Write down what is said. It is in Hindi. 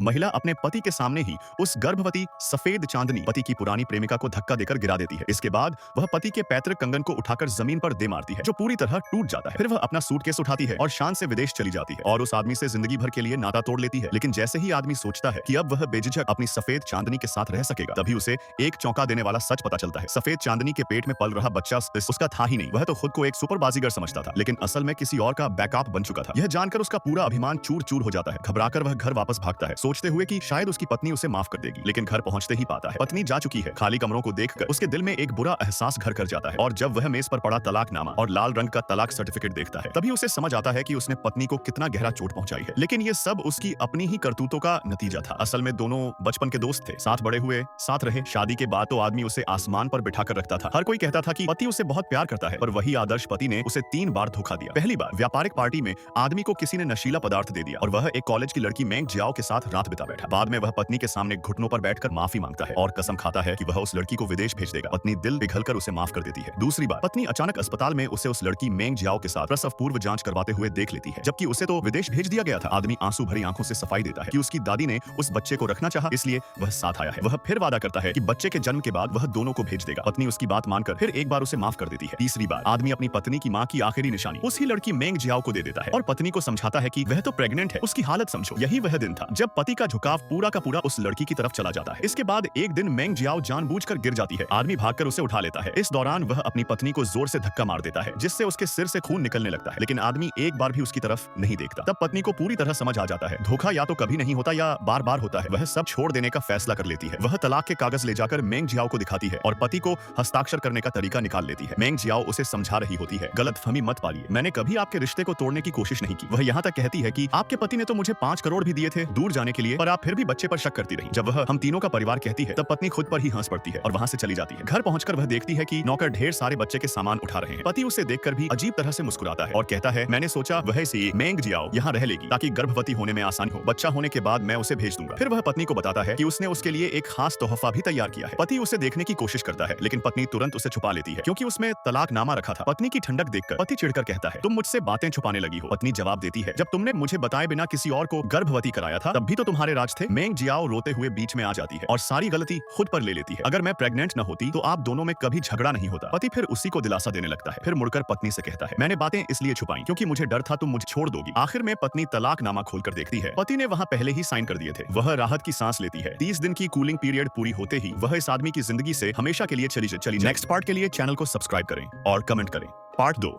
महिला अपने पति के सामने ही उस गर्भवती सफेद चांदनी पति की पुरानी प्रेमिका को धक्का देकर गिरा देती है। इसके बाद वह पति के पैतृक कंगन को उठाकर जमीन पर दे मारती है, जो पूरी तरह टूट जाता है। फिर वह अपना सूटकेस उठाती है और शान से विदेश चली जाती है और उस आदमी से जिंदगी भर के लिए नाता तोड़ लेती है। लेकिन जैसे ही आदमी सोचता है कि अब वह बेझिझक अपनी सफेद चांदनी के साथ रह सकेगा, तभी उसे एक चौंका देने वाला सच पता चलता है। सफेद चांदनी के पेट में पल रहा बच्चा उसका था ही नहीं। वह तो खुद को एक सुपर बाजीगर समझता था, लेकिन असल में किसी और का बैकअप बन चुका था। यह जानकर उसका पूरा अभिमान चूर चूर हो जाता है। घबराकर वह घर वापस भागता है, सोचते हुए कि शायद उसकी पत्नी उसे माफ कर देगी। लेकिन घर पहुंचते ही पाता है पत्नी जा चुकी है। खाली कमरों को देखकर उसके दिल में एक बुरा एहसास घर कर जाता है और जब वह मेज पर पड़ा तलाकनामा और लाल रंग का तलाक सर्टिफिकेट देखता है, तभी उसे समझ आता है कि उसने पत्नी को कितना गहरा चोट पहुंचाई है। लेकिन ये सब उसकी अपनी ही करतूतों का नतीजा था। असल में दोनों बचपन के दोस्त थे, साथ बड़े हुए, साथ रहे। शादी के बाद तो आदमी उसे आसमान पर बिठाकर रखता था। हर कोई कहता था कि पति उसे बहुत प्यार करता है, पर वही आदर्श पति ने उसे 3 बार धोखा दिया। पहली बार व्यापारिक पार्टी में आदमी को किसी ने नशीला पदार्थ दे दिया और वह एक कॉलेज की लड़की मेंग जियाओ के साथ रात बिता बैठा। बाद में वह पत्नी के सामने घुटनों पर बैठकर माफी मांगता है और कसम खाता है कि वह उस लड़की को विदेश भेज देगा। पत्नी दिल पिघलकर उसे माफ कर देती है। दूसरी बार पत्नी अचानक अस्पताल में उसे उस लड़की मेंग जियाओ के साथ प्रसव पूर्व जांच करवाते हुए देख लेती है, जबकि उसे तो विदेश भेज दिया गया था। आदमी आंसू भरी आंखों से सफाई देता है कि उसकी दादी ने उस बच्चे को रखना चाहा, इसलिए वह साथ आया है। वह फिर वादा करता है कि बच्चे के जन्म के बाद वह दोनों को भेज देगा। पत्नी उसकी बात मानकर फिर एक बार उसे माफ कर देती है। तीसरी बार आदमी अपनी पत्नी की मां की आखिरी निशानी उसी लड़की मेंग जियाओ को दे देता है और पत्नी को समझाता है कि वह तो प्रेग्नेंट है, उसकी हालत समझो। यही वह दिन था जब पति का झुकाव पूरा का पूरा उस लड़की की तरफ चला जाता है। इसके बाद एक दिन मेंग जियाओ जानबूझकर गिर जाती है। आदमी भागकर उसे उठा लेता है। इस दौरान वह अपनी पत्नी को जोर से धक्का मार देता है, जिससे उसके सिर से खून निकलने लगता है। लेकिन आदमी एक बार भी उसकी तरफ नहीं देखता। तब पत्नी को पूरी तरह समझ आ जाता है, धोखा या तो कभी नहीं होता या बार बार होता है। वह सब छोड़ देने का फैसला कर लेती है। वह तलाक के कागज ले जाकर मेंग जियाओ को दिखाती है और पति को हस्ताक्षर करने का तरीका निकाल लेती है। मेंग जियाओ उसे समझा रही होती है, गलतफहमी मत पालिए, मैंने कभी आपके रिश्ते को तोड़ने की कोशिश नहीं की। वह यहाँ तक कहती है कि आपके पति ने तो मुझे 5 करोड़ भी दिए थे दूर जाने के लिए, पर आप फिर भी बच्चे पर शक करती रही। जब वह हम तीनों का परिवार कहती है, तब पत्नी खुद पर ही हंस पड़ती है और वहां से चली जाती है। घर पहुंचकर वह देखती है कि नौकर ढेर सारे बच्चे के सामान उठा रहे हैं। पति उसे देखकर भी अजीब तरह से मुस्कुराता है और कहता है, मैंने सोचा वह से मेंग जियाओ यहाँ रह लेगी ताकि गर्भवती होने में आसानी हो। बच्चा होने के बाद मैं उसे भेज दूंगा। फिर वह पत्नी को बताता है कि उसने उसके लिए एक खास तोहफा भी तैयार किया है। पति उसे देखने की कोशिश करता है, लेकिन पत्नी तुरंत उसे छुपा लेती है क्योंकि उसमें तलाकनामा रखा था। पत्नी की ठंडक देखकर पति चिढ़कर कहता है, तुम मुझसे बातें छुपाने लगी हो। पत्नी जवाब देती है, जब तुमने मुझे बताए बिना किसी और को गर्भवती कराया था, तब भी तो तुम्हारे राज थे। मेंग जियाओ रोते हुए बीच में आ जाती है और सारी गलती खुद पर ले लेती है। अगर मैं प्रेग्नेंट न होती तो आप दोनों में कभी झगड़ा नहीं होता। पति फिर उसी को दिलासा देने लगता है। फिर मुड़कर पत्नी से कहता है, मैंने बातें इसलिए छुपाई क्योंकि मुझे डर था तुम मुझे छोड़ दोगी। आखिर में पत्नी तलाकनामा खोलकर देखती है, पति ने वहां पहले ही साइन कर दिए थे। वह राहत की सांस लेती है। 30 दिन की कूलिंग पीरियड पूरी होते ही वह इस आदमी की जिंदगी से हमेशा के लिए चली। नेक्स्ट पार्ट के लिए चैनल को सब्सक्राइब करें और कमेंट करें। पार्ट 2।